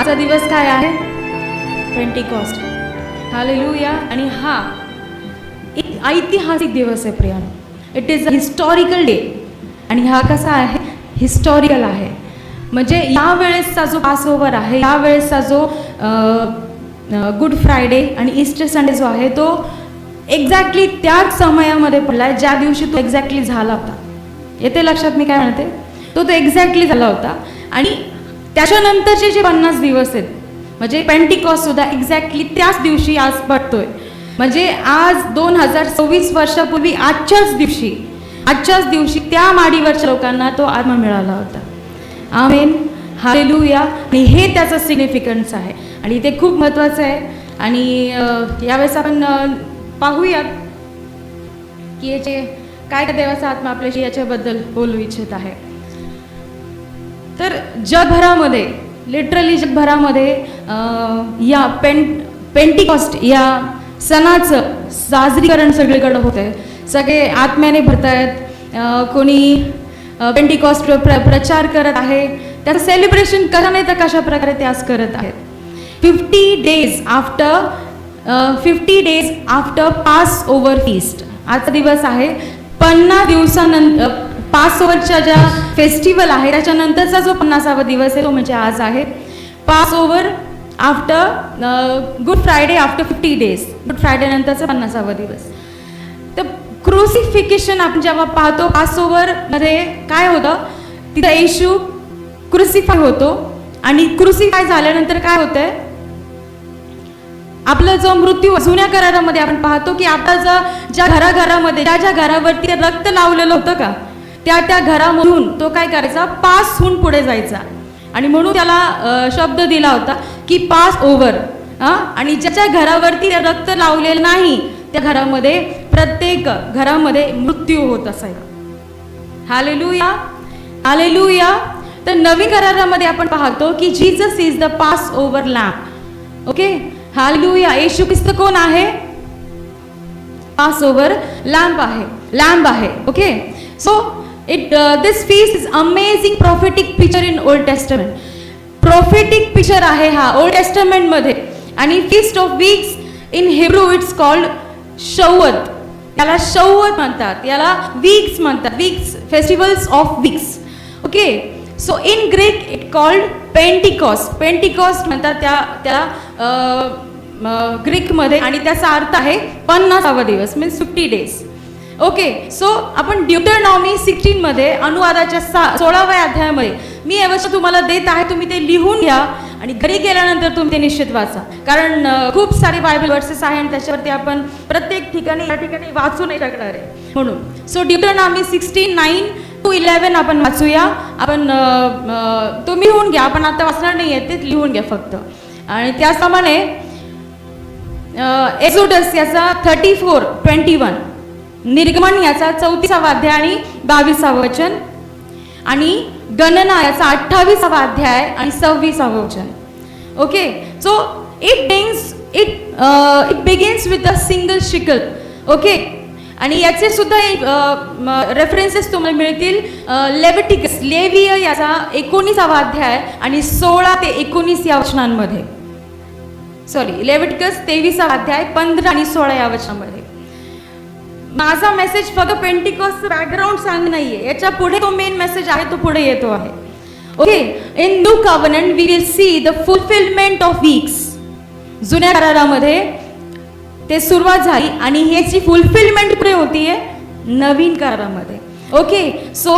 आजचा दिवस काय आहे? पेंटिकॉस्ट. हालेलुया. आणि हा एक ऐतिहासिक दिवस आहे प्रियानो. It is a historical day. आणि हा कसा आहे? हिस्टॉरिकल आहे. म्हणजे यावेळेसचा जो पास ओव्हर आहे, यावेळेसचा जो गुड फ्रायडे आणि ईस्टर संडे जो आहे तो एक्झॅक्टली त्याच समयामध्ये पडला ज्या दिवशी तो एक्झॅक्टली झाला होता. येते लक्षात मी काय म्हणते? तो एक्झॅक्टली झाला होता. आणि त्याच्यानंतरचे जे 50 दिवस आहेत म्हणजे पेंटिकॉस्ट सुद्धा एक्झॅक्टली त्याच दिवशी आज पडतोय. म्हणजे आज 2026 वर्षापूर्वी आजच्याच दिवशी त्या माडीवरच्या लोकांना तो आत्मा मिळाला होता. आमेन. हालेलुया. आणि हे त्याचं सिग्निफिकन्स आहे आणि ते खूप महत्त्वाचं आहे. आणि यावेळेस आपण पाहूयात की याचे काय देवाचा आत्मा आपल्याशी याच्याबद्दल बोलू इच्छित आहे. तर जगभरामध्ये लिटरली जगभरामध्ये या पेंटिकॉस्ट या सणाचं साजरीकरण सगळीकडे होत आहे. सगळे आत्म्याने भरत आहेत. कोणी पेंटिकॉस्ट प्रचार करत आहे. त्याचं सेलिब्रेशन कशा नाही तर कशा प्रकारे ते आज करत आहेत. 50 days after pass over feast आजचा दिवस आहे. 50 दिवसानंतर पास ओव्हरच्या ज्या फेस्टिवल आहे त्याच्यानंतरचा जो 50वा दिवस आहे तो म्हणजे आज आहे. Pass over after good Friday after 50 days. Good Friday नंतरचा 50वा दिवस. तर क्रुसिफिकेशन आपण जेव्हा पाहतो पास ओव्हरमध्ये काय होतं, तिथं येशू क्रुसिफाय होतो. आणि क्रुसिफाय झाल्यानंतर काय होतंय, आपला जो मृत्यू जुन्या करारामध्ये आपण पाहतो की आपला ज्या घराघरामध्ये ज्या घरावरती रक्त लावलेलं होतं का त्या घरामधून तो काय करायचा, पास होऊन पुढे जायचा. आणि म्हणून त्याला शब्द दिला होता की पास ओव्हर. आणि ज्याच्या घरावरती रक्त लावलेलं नाही त्या घरामध्ये प्रत्येक घरामध्ये मृत्यू होत असायचा. हालेलुया. हालेलुया. तर नवीन करारामध्ये आपण पाहतो की Jesus is the passover lamb. Okay. Hallelujah. येशू ख्रिस्त कोण आहे? पास ओव्हर लॅम्ब आहे. Okay. So this feast is amazing prophetic picture in Old Testament. Prophetic picture आहे हा Old Testament मध्ये. आणि feast of weeks in Hebrew it's called शव्वत. याला शव्वत म्हणतात, याला वीक्स म्हणतात. Weeks, festivals of weeks. Okay. So in Greek it called Pentecost. Pentecost म्हणतात त्याला ग्रीकमध्ये. आणि त्याचा अर्थ आहे 50वा दिवस मीन्स 50 डेज. ओके. सो आपण ड्यूटरनॉमी 16 मध्ये अनुवादाच्या 16व्या अध्यायामध्ये मी अवश्य तुम्हाला देत आहे. तुम्ही ते लिहून घ्या आणि घरी गेल्यानंतर तुम्ही ते निश्चित वाचा. कारण खूप सारे बायबल वर्सेस आहे आणि त्याच्यावरती आपण प्रत्येक ठिकाणी या ठिकाणी वाचू नाही शकणार आहे म्हणून. सो ड्यूटरनॉमी 16:9-11 आपण वाचूया. आपण तुम्ही लिहून घ्या. आपण आता वाचणार नाही आहे, ते लिहून घ्या फक्त. आणि त्याचप्रमाणे एक्सोडस याचा 34:21, निर्गमन याचा 34वा अध्याय आणि 22वा वचन, आणि गणना याचा 28वा अध्याय आणि 26वा वचन. Okay. So it begins with a single shekel. Okay. आणि याचे सुद्धा एक रेफरन्सेस तुम्हाला मिळतील. लेविटिकस लेविय याचा 19वा अध्याय आणि 16 ते 19 या वचनांमध्ये. लेविटिकस 23वा अध्याय 15 आणि 16 या वचनामध्ये. माझा मेसेज फक्त पेंटिकॉस्ट बॅकग्राऊंड सांग नाहीये, याच्या पुढे तो मेन मेसेज आहे तो पुढे येतो आहे. Okay. In new covenant we will see the fulfilment of weeks. जुन्या करारामध्ये ते सुरुवात झाली आणि ह्याची फुलफिलमेंट पुढे होतीये नवीन करारामध्ये. ओके. सो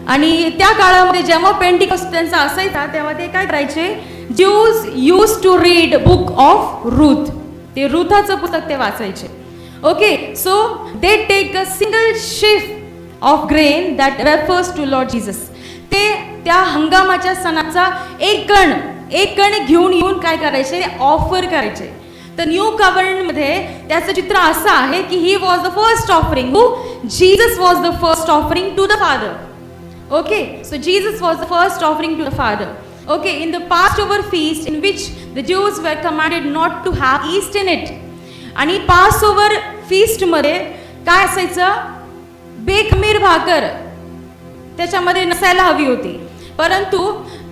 आणि त्या काळामध्ये जेव्हा पेंटिकॉस्ट त्यांचा असायचा तेव्हा ते काय करायचे, Jews use to read book of Ruth. ते रूथाचं पुस्तक ते वाचायचे. Okay, so they take a single sheaf of grain that refers to Lord Jesus. ते त्या हंगामाच्या सणाचा एक कण घेऊन येऊन काय करायचे, ऑफर करायचे. तर न्यू कव्हनंट मध्ये त्याचं चित्र असं आहे की he was the first offering. Jesus was the first offering to the father. Okay. So Jesus was the first offering to the father. Okay. In the Passover feast in which the Jews were commanded not to have yeast in it. आणि Passover फीस्टमध्ये काय असायचं, बेखमीर भाकर त्याच्यामध्ये नसायला हवी होती. परंतु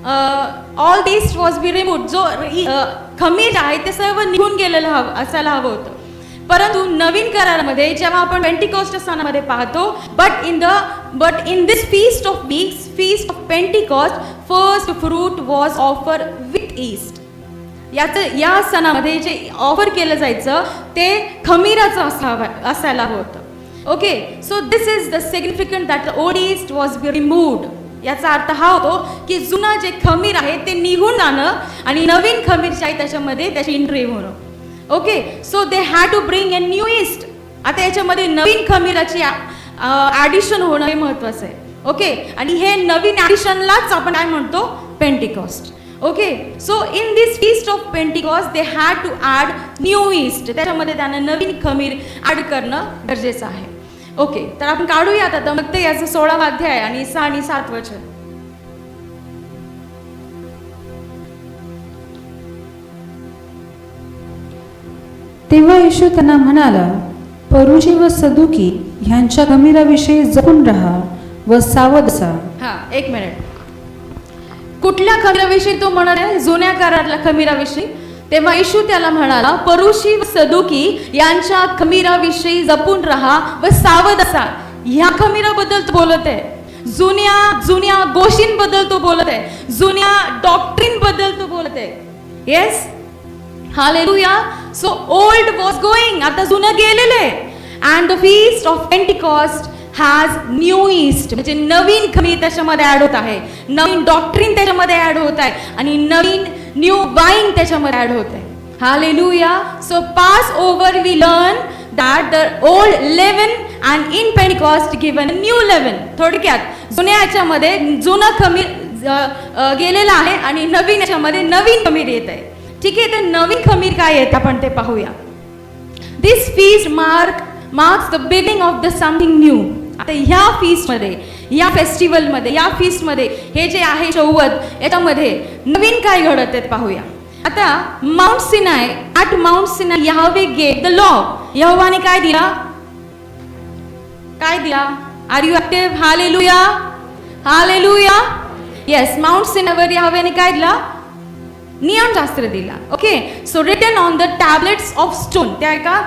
all test was be removed. जो खमीर आहे ते सर्व निघून गेलेलं असायला हवं होतं. परंतु नवीन करारामध्ये जेव्हा आपण पेंटिकॉस्ट सणामध्ये पाहतो, but in this feast of weeks, feast of Pentecost, first fruit was offer with east. या सणामध्ये जे ऑफर केलं जायचं ते खमीराचं असायला हवं होतं. Okay, so this is the significant that the old east was be removed. याचा अर्थ हा होतो की जुनं जे खमीर आहे ते निघून जाणं आणि नवीन खमीर जे आहे त्याच्यामध्ये त्याची एंट्री होणं. Okay, so they had to bring a new yeast. आता याच्यामध्ये नवीन खमीराची ॲडिशन होणं हे महत्त्वाचं आहे. ओके, आणि हे नवीन ॲडिशनलाच आपण काय म्हणतो, Pentecost. Okay, so in this feast of Pentecost they had to add new yeast. त्याच्यामध्ये त्यांना नवीन खमीर ॲड करणं गरजेचं आहे. ओके, तर आपण काढूयात आता मग ते याचं 16वा अध्याय आणि 6 आणि 7 वचन. तेव्हा येशू त्यांना म्हणाला, परुषी व सदुकी ह्यांच्या खमीराविषयी जपून राहा व सावध असा. हा, एक मिनिट. कुठल्या खमीराविषयी तो म्हणत आहे? जुन्या करारातल्या खमीराविषयी. तेव्हा येशू त्याला म्हणाला, परुषी व सदुकी यांच्या खमीराविषयी जपून राहा व सावध असा. ह्या खमीराबद्दल तो बोलत आहे. जुन्या गोष्टींबद्दल तो बोलत आहे. जुन्या डॉक्ट्रिन बद्दल तो बोलत आहे. Yes, hallelujah. So old was going, आता जुनं गेलेलं आहे. And the feast of Pentecost has new east, म्हणजे नवीन खमीर त्याच्यामध्ये ॲड होत आहे, नवीन डॉक्ट्रिन त्याच्यामध्ये ॲड होत आहे आणि नवीन न्यू वाईन त्याच्यामध्ये ॲड होत आहे. Hallelujah. So Passover we learn that the old leaven and in Pentecost given new leaven. थोडक्यात जुन्या याच्यामध्ये जुनं खमीर गेलेलं आहे आणि नवीन याच्यामध्ये नवीन खमीर येत आहे. ठीक आहे, तर नवीन खमीर काय येत आपण ते पाहूया. This feast marks the beginning of the something new. आता ह्या फीस्टमध्ये, या फेस्टिवलमध्ये, या फीस्टमध्ये हे जे आहे 90 याच्यामध्ये नवीन काय घडत आहेत पाहूया. आता Mount Sinai, at Mount Sinai Yahweh gave the law. यहोवाने काय दिला? काय दिला? Are you active? Hallelujah, hallelujah. Yes, Mount सिनायवर यहोवाने काय दिला? नियमशास्त्र दिला. Okay, so written on the tablets of stone. त्या एका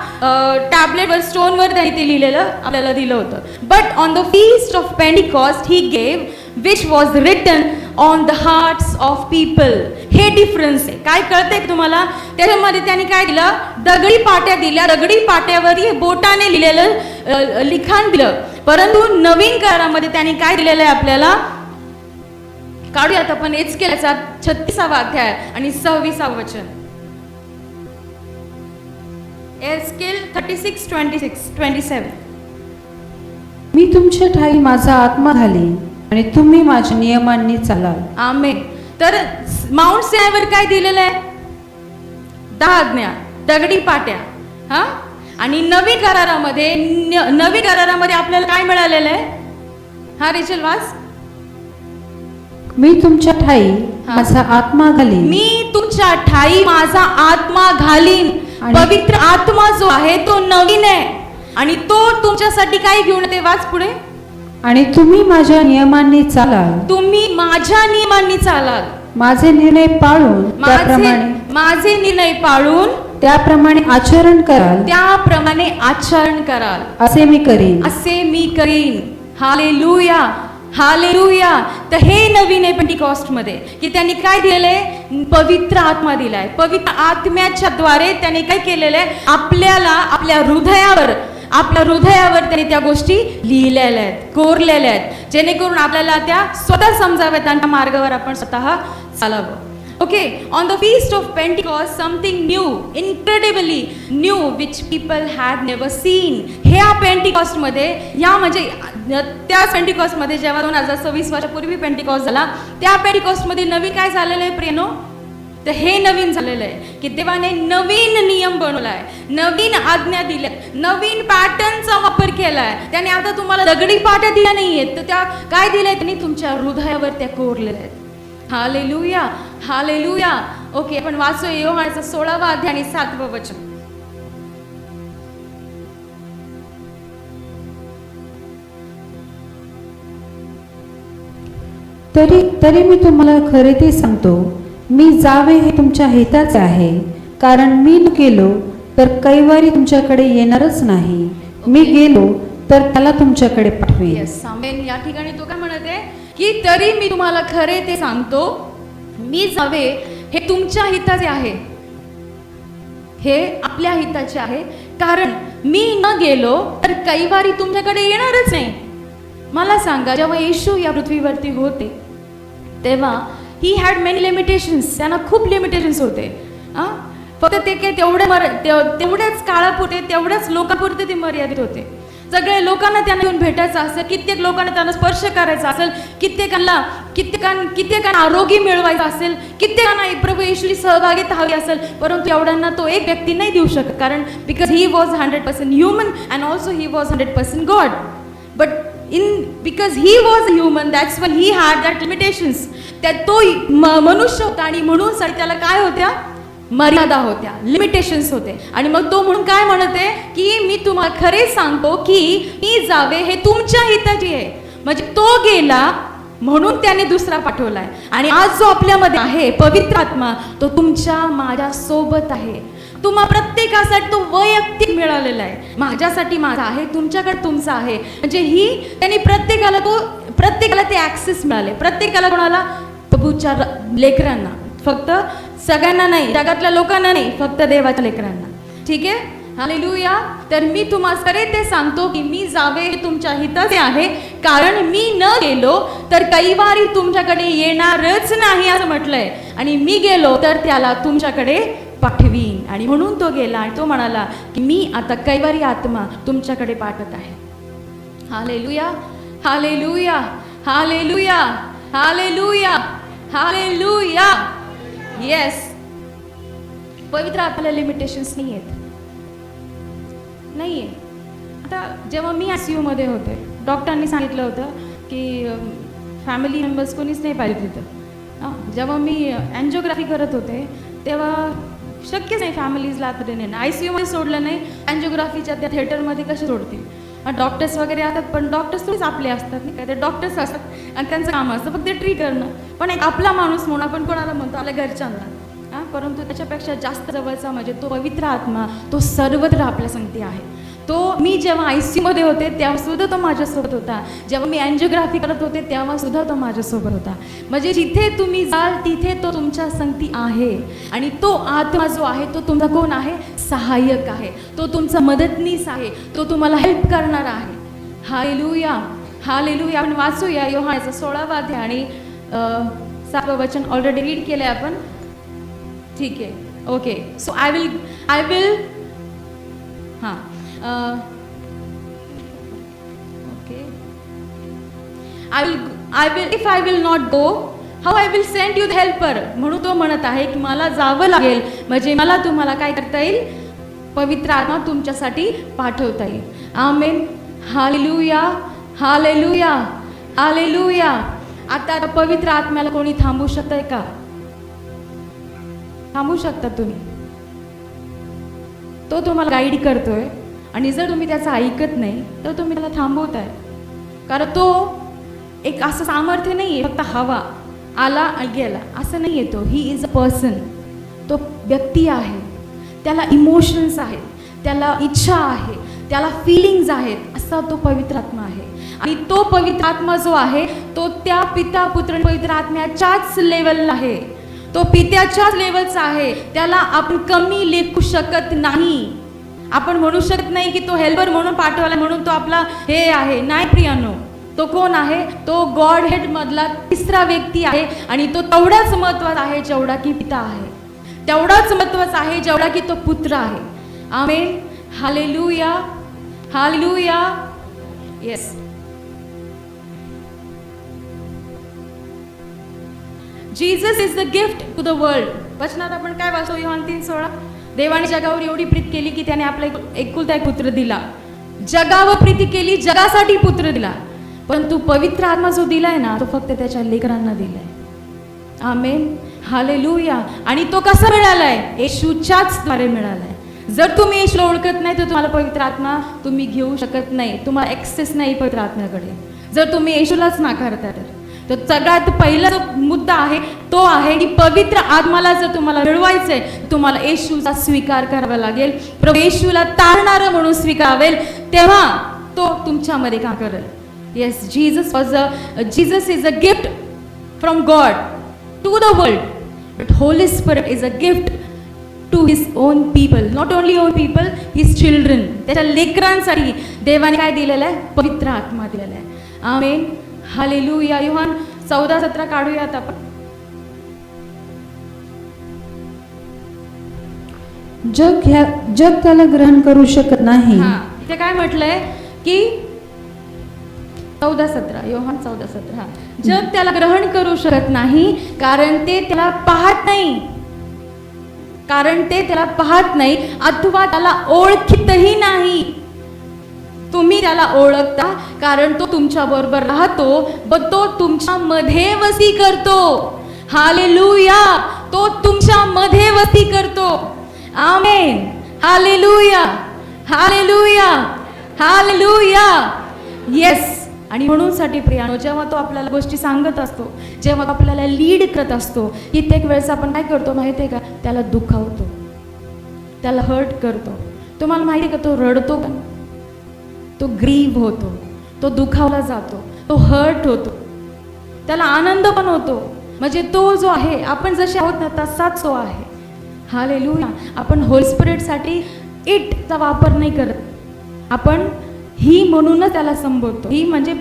टॅबलेटवर, स्टोनवर त्यांनी ते लिहिलेलं आपल्याला दिलं होतं. But on the feast of Pentecost he gave which was written on the hearts of people. हे डिफरन्स आहे. काय कळतंय तुम्हाला? त्याच्यामध्ये त्यांनी काय दिलं? दगडी पाट्या दिल्या. दगडी पाट्यावर बोटाने लिहिलेलं लिखाण दिलं. परंतु नवीन करारामध्ये त्यांनी काय दिलेलं आहे आपल्याला? काढूयात आपण एचकेलचा 36वा अध्याय आणि 26वा वचन. एचकेल 36:26-27. मी तुमच्या ठाई माझा आत्मा घालीन आणि तुम्ही माझ्या नियमांनी चालाल. आमेन. तर माउंट सिनायवर काय दिलेलं आहे? 10 आज्ञा, दगडी पाट्या. हा, आणि नवीन करारामध्ये आपल्याला काय मिळालेलं आहे? हा, रिचल वाच. मी तुमच्या ठाई माझा आत्मा घालीन. मी तुमच्या ठाई माझा आत्मा घालीन. पवित्र आत्मा जो आहे तो नवीन आहे आणि तो तुमच्यासाठी काय घेऊन ते वाच पुढे. आणि तुम्ही माझ्या नियमांनी चालाल. तुम्ही माझ्या नियमांनी चालाल. माझे निर्णय पाळून माझे निर्णय पाळून त्याप्रमाणे आचरण कराल. त्याप्रमाणे आचरण कराल. असे मी करीन. असे मी करीन. Hallelujah, hallelujah. तर हे नवीन आहे पेंटिकॉस्टमध्ये की त्यांनी काय दिलेलंय? पवित्र आत्मा दिलाय. पवित्र आत्म्याच्या द्वारे त्यांनी काय केलेलं आहे? आपल्याला आपल्या हृदयावर त्यांनी त्या गोष्टी लिहिलेल्या आहेत, कोरलेल्या आहेत, जेणेकरून आपल्याला त्या स्वतः समजाव्यात आणि त्या मार्गावर आपण स्वतः चालावं. Okay, on the feast of Pentecost, something new, incredibly new, which people had never seen. ह्या पेंटिकॉस्टमध्ये, या म्हणजे त्याच पेंटिकॉस्टमध्ये जेव्हा 2026 वर्षापूर्वी पेंटिकॉस्ट झाला, त्या पेंटिकॉस्टमध्ये नवीन काय झालेलं आहे प्रियनो? तर हे नवीन झालेलं आहे की देवाने नवीन नियम बनवलाय, नवीन आज्ञा दिल्या, नवीन पॅटर्नचा वापर केलाय. त्याने आता तुम्हाला दगडी पाट्या दिल्या नाहीयेत, तर त्या काय दिल्या? त्यांनी तुमच्या हृदयावर त्या कोरलेल्या आहेत. Hallelujah, hallelujah. ओके, आपण वाचूया योहानचा 16वा अध्याय आणि 7वं वचन. तरी मी तुम्हाला खरे ते सांगतो, मी जावे हे तुमच्या हिताचे आहे. कारण मी गेलो तर कैवारी तुमच्याकडे येणारच नाही. मी गेलो तर त्याला तुमच्याकडे पाठवेन. येस आमेन. या ठिकाणी तो काय म्हणत आहे की तरी मी तुम्हाला खरे ते सांगतो, मी जावे हे तुमच्या हिताचे आहे, हे आपल्या हिताचे आहे. कारण मी न गेलो तर कैवारी तुमच्याकडे येणारच नाही. मला सांगा, जेव्हा येशू या पृथ्वीवरती होते तेव्हा ही हॅड मेनी लिमिटेशन्स. त्यांना खूप लिमिटेशन्स होते. फक्त ते काय तेवढ्याच काळापुरते, तेवढ्याच लोकांपुरते ते मर्यादित होते. सगळ्या लोकांना त्यांना येऊन भेटायचं असेल, कित्येक लोकांना त्यांना स्पर्श करायचा असेल, कित्येकांना आरोग्य मिळवायचं असेल, कित्येकांना प्रभू येशूची सहभागिता हवी असेल, परंतु एवढ्यांना तो एक व्यक्ती नाही देऊ शकत. कारण because he was 100% human and also he was 100% God. But because he was human, that's why he had that limitations. त्यात तो मनुष्य होता आणि म्हणून त्याला काय होत्या, मर्यादा होत्या, लिमिटेशन्स होते. आणि मग तो म्हणून काय म्हणते की मी तुम्हाला खरे सांगतो की मी जावे हे तुमच्या हिताची आहे. म्हणजे तो गेला म्हणून त्याने दुसरा पाठवलाय. आणि आज जो आपल्यामध्ये आहे पवित्र आत्मा, तो तुमच्या माझ्या सोबत आहे. तुम्हा प्रत्येकासाठी तो वैयक्तिक मिळालेला आहे. माझ्यासाठी माझा आहे, तुमच्याकडे तुमचा आहे. म्हणजे त्यांनी प्रत्येकाला ते ॲक्सेस मिळाले. प्रत्येकाला कोणाला, प्रभूच्या लेकरांना, फक्त सगळ्यांना नाही, जगातल्या लोकांना नाही, फक्त देवाच्या लेकरांना. ठीक आहे, हालेलुया. तर मी तुम्हाला खरे ते सांगतो की मी जावे हे तुमच्या हिताचे आहे. कारण मी न गेलो तर कैवारी तुमच्याकडे येणारच नाही असं म्हटलंय. आणि मी गेलो तर त्याला तुमच्याकडे पाठवीन. आणि म्हणून तो गेला आणि तो म्हणाला की मी आता कैवारी आत्मा तुमच्याकडे पाठवत आहे. Hallelujah, hallelujah, hallelujah, hallelujah, hallelujah. Yes, पवित्र आत्म्याला लिमिटेशन्स नाही आहेत, नाहीये. आता जेव्हा मी ICU मध्ये होते, डॉक्टरांनी सांगितलं होतं की फॅमिली मेंबर्स कोणीच नाही पाहिजे तिथं. जेव्हा मी अँजिओग्राफी करत होते तेव्हा शक्यच नाही फॅमिलीजला आता देणं. ICU मध्ये सोडलं नाही, अँजिओग्राफीच्या त्या थिएटरमध्ये कसे सोडतील. डॉक्टर्स वगैरे असतात, पण डॉक्टर्स थोडीच आपले असतात नाही का, ते डॉक्टर्स असतात आणि त्यांचं काम असतं फक्त ट्रीट करणं. पण एक आपला माणूस म्हणून आपण कोणाला म्हणतो, आपल्या घरच्यांना. परंतु त्याच्यापेक्षा जास्त जवळचा म्हणजे तो पवित्र आत्मा, तो सर्वत्र आपल्या संगती आहे. तो मी जेव्हा ICU मध्ये होते तेव्हा सुद्धा तो माझ्यासोबत होता. जेव्हा मी अँजिओग्राफी करत होते तेव्हा सुद्धा तो माझ्यासोबत होता. म्हणजे जिथे तुम्ही जाल तिथे तो तुमच्या संगती आहे. आणि तो आत्मा जो आहे तो तुमचा कोण आहे, सहाय्यक आहे. तो तुमचा मदतनीस आहे, तो तुम्हाला हेल्प करणार आहे. Hallelujah, hallelujah. आपण वाचूया योहानाचा 16वा अध्याय आणि 7वं वचन ऑलरेडी रीड केलंय आपण. ठीक आहे, ओके. सो आय विल हां okay, if I will not go, how I will send you the helper. म्हणून तो म्हणत आहे की मला जावं लागेल, म्हणजे मला तुम्हाला काय करता येईल, पवित्र आत्मा तुमच्यासाठी पाठवता येईल. आमेन, हालेलुया, हालेलुया, हालेलुया. आता पवित्र आत्म्याला कोणी थांबवू शकतंय का? थांबवू शकता तुम्ही? तो तुम्हाला गाईड करतोय आणि जर तुम्ही त्याचं ऐकत नाही तर तुम्ही त्याला थांबवताय. कारण तो एक असं सामर्थ्य नाही आहे फक्त हवा आला आणि गेला असं नाही आहे. तो ही इज अ पर्सन, तो व्यक्ती आहे. त्याला इमोशन्स आहेत, त्याला इच्छा आहे, त्याला फिलिंग्ज आहेत. असा तो पवित्र आत्मा आहे. आणि तो पवित्र आत्मा जो आहे तो त्या पिता पुत्र पवित्र आत्म्याच्याच लेवलला आहे. तो पित्याच्याच लेवलचा आहे. त्याला आपण कमी लेखू शकत नाही. आपण म्हणू शकत नाही की तो हेल्पर म्हणून पाठवला म्हणून तो आपला हे आहे. नाही प्रियानो, तो कोण आहे, तो गॉड हेड मधला तिसरा व्यक्ती आहे. आणि तो तेवढाच महत्वाचा आहे जेवढा की पिता आहे, तेवढाच महत्वाचा आहे जेवढा की तो पुत्र आहे. Amen, hallelujah, hallelujah. Yes, Jesus is the gift to the world. वचनात आपण काय वाचतो, योहान 3:16. देवाने जगावर एवढी प्रीत केली की त्याने आपला एकुलता एक पुत्र दिला. जगावर प्रीती केली, जगासाठी पुत्र दिला. परंतु पवित्र आत्मा जो दिलाय ना तो फक्त त्याच्या लेकरांना दिलाय. आमेन, हालेलुया. आणि तो कसा मिळालाय, येशूच्याच द्वारे मिळालाय. जर तुम्ही येशूला ओळखत नाही तर तुम्हाला पवित्र आत्मा तुम्ही घेऊ शकत नाही. तुम्हाला ॲक्सेस नाही पवित्र आत्म्याकडे जर तुम्ही येशूलाच नाकारता तर. तर सगळ्यात पहिला जो मुद्दा आहे तो आहे की पवित्र आत्म्याला जर तुम्हाला मिळवायचंय तुम्हाला येशूचा स्वीकार करावा लागेल. प्रभू येशूला तारणारं म्हणून स्वीकारावेल, तेव्हा तो तुमच्यामध्ये काम करेल. Yes, Jesus is a gift from God to the world, but holy spirit is a gift to his own people. Not only own people, his children. त्याच्या लेकरांसाठी देवाने काय दिलेलं आहे? पवित्र आत्मा दिलेला आहे. Amen, hallelujah. योहान 14:17 काढूयात आपण. जग त्याला ग्रहण करू शकत नाही. हा, इथे काय म्हटलंय की 14:17, योहान 14:17. हा, जग त्याला ग्रहण करू शकत नाही कारण ते त्याला पाहत नाही, अथवा त्याला ओळखीतही नाही. तुम्ही त्याला ओळखता कारण तो तुमच्या बरोबर राहतो व तो तुमच्या मध्ये वस्ती करतो. हालेलुया, तो तुमच्या मध्ये वस्ती करतो. आमेन, हालेलुया, हालेलुया, हालेलुया. येस. आणि म्हणून साठी प्रियानो, जेव्हा तो आपल्याला गोष्टी सांगत असतो, जेव्हा तो आपल्याला लीड करत असतो, कित्येक वेळेस आपण काय करतो माहिती आहे का? त्याला दुखावतो, त्याला हर्ट करतो. तुम्हाला माहिती आहे का? तो रडतो पण, तो ग्रीव होतो, तो दुखावला जातो, तो हर्ट होतो, त्याला आनंद पण होतो. म्हणजे तो जो आहे, आपण जसे आहोत ना तसाच तो आहे. हालेलुया. आपण होली स्पिरिटसाठी इटचा वापर नाही करत, आपण ही म्हणूनच त्याला संबोधतो. ही म्हणजे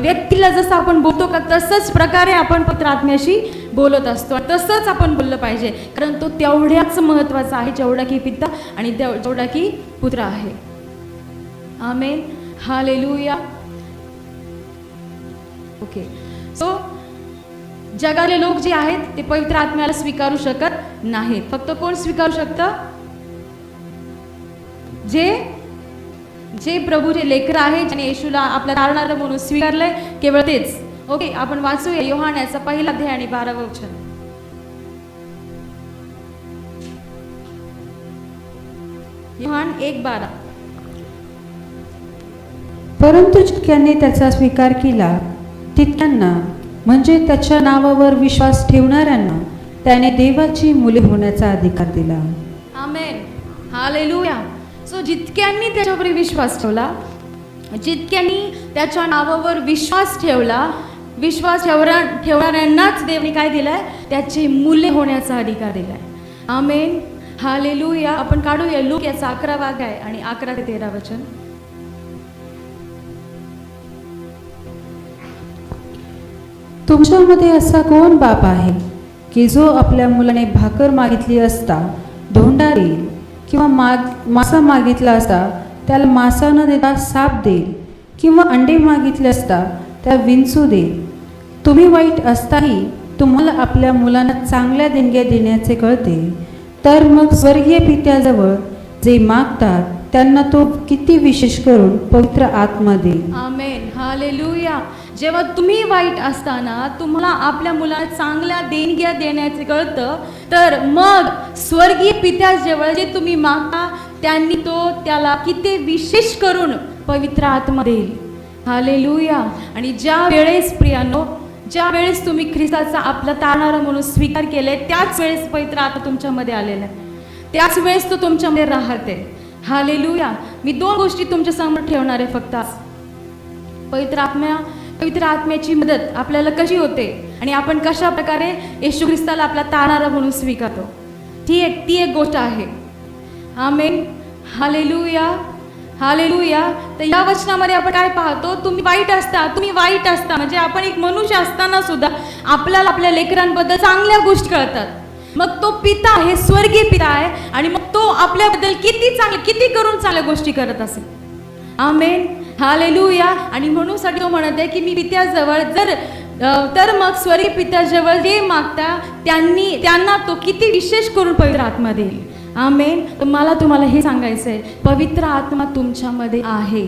व्यक्तीला जसं आपण बोलतो का तसंच प्रकारे आपण पवित्र आत्म्याशी बोलत असतो. तसंच आपण बोललं पाहिजे, कारण तो तेवढ्याच महत्त्वाचा आहे जेवढा की पिता आणि जेवढा की पुत्र आहे. Amen, hallelujah. ओके, सो जगाले लोक जे आहेत ते पवित्र आत्म्याला स्वीकारू शकत नाहीत. फक्त कोण स्वीकारू शकतं? जे प्रभूचे लेकरं आहे, ज्याने येशूला आपला तारणारं म्हणून स्वीकारलंय, केवळ तेच. ओके, आपण वाचूया योहान याचा 1 अध्याय आणि 12 वचन. योहान 1:12. परंतु जितक्यांनी त्याचा स्वीकार केला तितक्यांना, म्हणजे त्याच्या नावावर विश्वास ठेवणाऱ्यांना, त्याने देवाची मुले होण्याचा अधिकार दिला. आमेन, हालेलुया. सो जितक्यांनी त्याच्यावर विश्वास ठेवला, जितक्यांनी त्याच्या नावावर विश्वास ठेवणाऱ्यांनाच देवाने काय दिलाय? त्याची मुले होण्याचा अधिकार दिलाय. आमेन, हालेलुया. आपण काढूया लूक याचा 11 अध्याय आणि 11 ते 13 वचन. तुमच्यामध्ये असा कोण बाप आहे की जो आपल्या मुलाने भाकर मागितली असता धोंडा देईल, किंवा मासा मागितला असता त्याला मासा न देता साप देईल, किंवा अंडे मागितले असता त्याला विंचू देईल? तुम्ही वाईट असताही तुम्हाला आपल्या मुलांना चांगल्या देणग्या देण्याचे कळते, तर मग स्वर्गीय पित्याजवळ जे मागतात त्यांना तो किती विशेष करून पवित्र आत्मा देईल. आमेन, हालेलुया. जेव्हा तुम्ही वाईट असताना तुम्हाला आपल्या मुलांना चांगल्या देणग्या देण्याचे कळतं, तर मग स्वर्गीय पित्याजवळ जे तुम्ही मागता त्यांनी तो त्याला किती विशेष करून पवित्र आत्मा देईल. हालेलुया. आणि ज्या वेळेस प्रियानो, ज्या वेळेस तुम्ही ख्रिस्ताचा आपला तारणारा म्हणून स्वीकार केले, त्याच वेळेस पवित्र आत्मा तुमच्यामध्ये आलेला आहे, त्याच वेळेस तो तुमच्यामध्ये राहते. हालेलुया. मी 2 गोष्टी तुमच्या समोर ठेवणार आहे फक्त. पवित्र आत्म्याची मदत आपल्याला कशी होते आणि आपण कशा प्रकारे येशू ख्रिस्ताला आपला तारणारा म्हणून स्वीकारतो, ती एक गोष्ट आहे. Amen, hallelujah, hallelujah. तर या वचनामध्ये आपण काय पाहतो? तुम्ही वाईट असता म्हणजे आपण एक मनुष्य असताना सुद्धा आपल्याला आपल्या लेकरांबद्दल चांगल्या गोष्टी कळतात. मग तो पिता आहे, स्वर्गीय पिता आहे, आणि मग तो आपल्याबद्दल किती करून चांगल्या गोष्टी करत असेल. आमेन, हालेलुया. आणि म्हणून साठी तो म्हणत आहे की मी पित्याजवळ तर मग स्वर्गीय पित्याजवळ जे मागता त्यांना तो किती विशेष करून पवित्र आत्मा देईल. आमेन. तर मला तुम्हाला हे सांगायचं आहे, पवित्र आत्मा तुमच्यामध्ये आहे.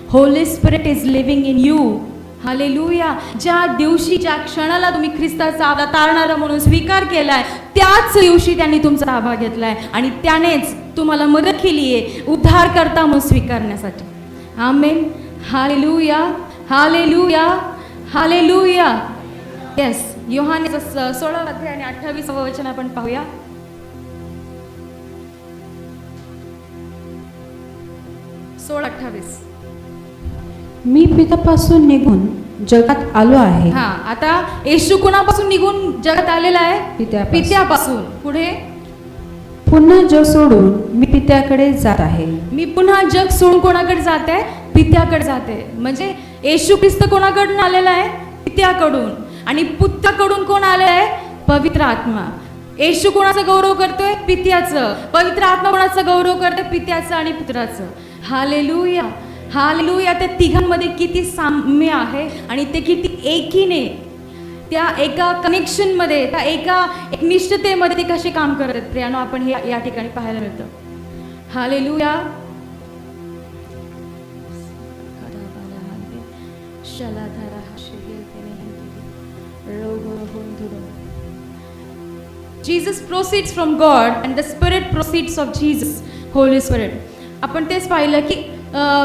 Holy spirit is living in you. Hallelujah. ज्या दिवशी, ज्या क्षणाला तुम्ही ख्रिस्ताचा आपला तारणारा म्हणून स्वीकार केलाय, त्याच दिवशी त्यांनी तुमचा ताबा घेतलाय आणि त्यानेच तुम्हाला मदत केली आहे उद्धारकर्ता म्हणून स्वीकारण्यासाठी. आमेन, हालेलुया, हालेलुया, हालेलुया. येस, योहानेचा 16 अध्याय आणि 28 वचन आपण पाहूया. 16:28. मी पित्यापासून निघून जगात आलो आहे. हा, आता येशू कुणापासून निघून जगात आलेला आहे? पित्यापासून. पित्यापासून. पुढे, पुन्हा जग सोडून मी पित्याकडे जात आहे. मी पुन्हा जग सोडून कोणाकडे जाते? पित्याकडे जाते. म्हणजे येशू ख्रिस्त कोणाकडून आलेला आहे? पित्याकडून. आणि पुत्राकडून कोण आलेला आहे? पवित्र आत्मा. येशू कोणाचा गौरव करतोय? पित्याचं. पवित्र आत्मा कोणाचा गौरव करतोय? पित्याचं आणि पुत्राचं. Hallelujah, hallelujah. त्या तिघांमध्ये किती साम्य आहे आणि ते किती एकीने, त्या एका कनेक्शनमध्ये, त्या एक निष्ठतेमध्ये ते कसे काम करत आहेत प्रियानो, आपण हे या ठिकाणी पाहायला मिळतं. Hallelujah. Jesus proceeds from God and the Spirit proceeds of Jesus, Holy Spirit. आपण तेच पाहिलं की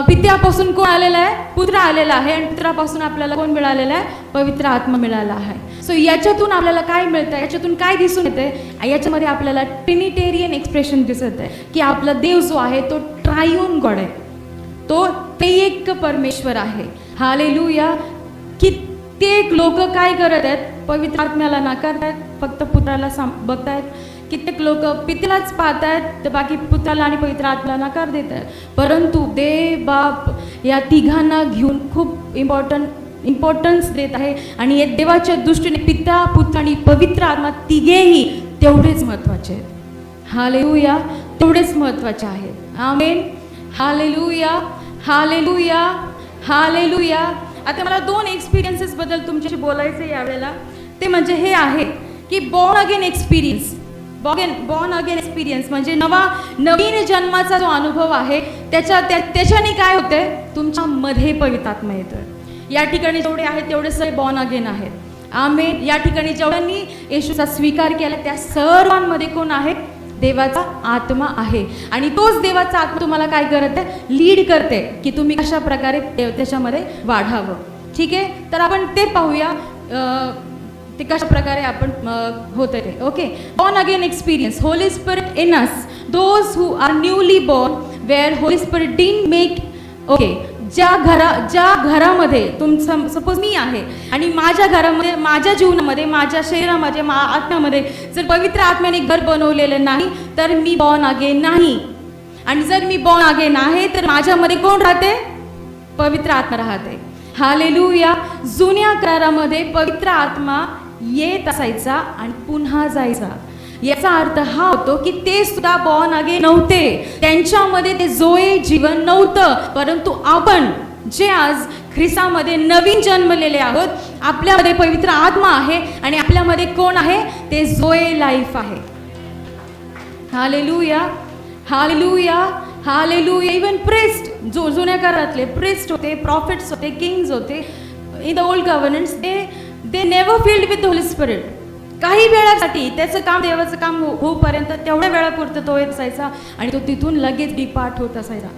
पित्यापासून कोण आलेला आहे? पुत्र आलेला आहे. आणि पुत्रापासून आपल्याला कोण मिळालेला आहे? पवित्र आत्मा मिळाला आहे. सो याच्यातून आपल्याला काय मिळतं? याच्यातून काय दिसून येते? याच्यामध्ये आपल्याला ट्रिनिटेरियन एक्सप्रेशन दिसत आहे की आपला देव जो आहे तो ट्रायून गॉड आहे, तो त्रिएक परमेश्वर आहे. हालेलुया. कित्येक लोक काय करत आहेत? पवित्र आत्म्याला नाकारतात, फक्त पुत्राला बघतायत. कित्येक लोक पित्यालाच पाहतायत, तर बाकी पुत्राला आणि पवित्र आत्म्याला नकार देत आहेत. परंतु देव बाप या तिघांना घेऊन खूप इम्पॉर्टन्स देत आहे. आणि या देवाच्या दृष्टीने पिता, पुत्र आणि पवित्र आत्मा तिघेही तेवढेच महत्त्वाचे आहेत. हालेलुया, तेवढेच महत्त्वाचे आहेत. आमेन. Hallelujah, hallelujah, hallelujah. आता मला 2 एक्सपिरियन्सेस बद्दल तुमच्याशी बोलायचं यावेळेला. ते म्हणजे हे आहे की born again experience. Born again experience म्हणजे नवीन जन्माचा जो अनुभव आहे त्याच्याने काय होते? तुमच्यामध्ये पवित्र आत्मा येतं. या ठिकाणी जेवढे आहेत तेवढे सगळे बॉर्न अगेन आहेत. आमेन. या ठिकाणी जेवढ्यांनी येशूचा स्वीकार केला त्या सर्वांमध्ये कोण आहे? देवाचा आत्मा आहे. आणि तोच देवाचा आत्मा तुम्हाला काय करते? लीड करते की तुम्ही कशा प्रकारे त्याच्यामध्ये वाढावं. ठीक आहे, तर आपण ते पाहूया ते कशा प्रकारे आपण होतं ते. Okay, born again experience. Holy spirit in us, those who are newly born where holy spirit didn't make. Okay, ज्या घरामध्ये तुमचं सपोज मी आहे आणि माझ्या घरामध्ये, माझ्या जीवनामध्ये, माझ्या शरीरामध्ये, आत्म्यामध्ये जर पवित्र आत्म्याने घर बनवलेलं नाही तर मी बॉर्न अगेन नाही. आणि जर मी बॉर्न अगेन आहे तर माझ्यामध्ये कोण राहते? पवित्र आत्मा राहते. हालेलुया. जुन्या करारामध्ये पवित्र आत्मा येत असायचा आणि पुन्हा जायचा. याचा अर्थ हा होतो की ते सुद्धा बॉर्न अगेन नव्हते, त्यांच्यामध्ये ते जोए जीवन नव्हतं. परंतु आपण जे आज ख्रिस्तामध्ये नवीन जन्मलेले आहोत, आपल्यामध्ये पवित्र आत्मा आहे आणि आपल्यामध्ये कोण आहे? ते जोए लाईफ आहे. Hallelujah, hallelujah, hallelujah. Even priest, जो जुन्या काळातले प्रिस्ट होते, प्रॉफिट्स होते, किंग्स होते in the old governance, they never filled with the holy spirit. काही वेळासाठी त्याचं काम, देवाचं काम होईपर्यंत तेवढ्या वेळापुरतं तो येत असायचा आणि तो तिथून लगेच डिपार्ट होत असायचा.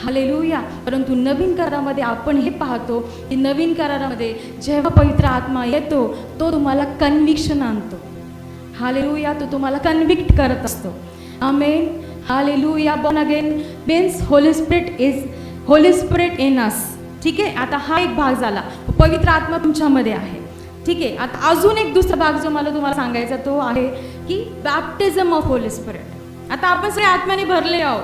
हालेलुया. परंतु नवीन करारामध्ये आपण हे पाहतो की नवीन करारामध्ये जेव्हा पवित्र आत्मा येतो तो तुम्हाला कन्व्हिक्शन आणतो. हालेलुया. तो तुम्हाला कन्व्हिक्ट करत असतो. Amen. Hallelujah. Born again means Holy spirit in us. ठीक आहे, आता हा एक भाग झाला, पवित्र आत्मा तुमच्यामध्ये आहे. ठीक आहे, आता अजून एक दुसरा भाग जो मला तुम्हाला सांगायचा तो आहे की बॅप्टिझम ऑफ होली स्पिरिट. आता आपण सगळे आत्म्याने भरले आहोत,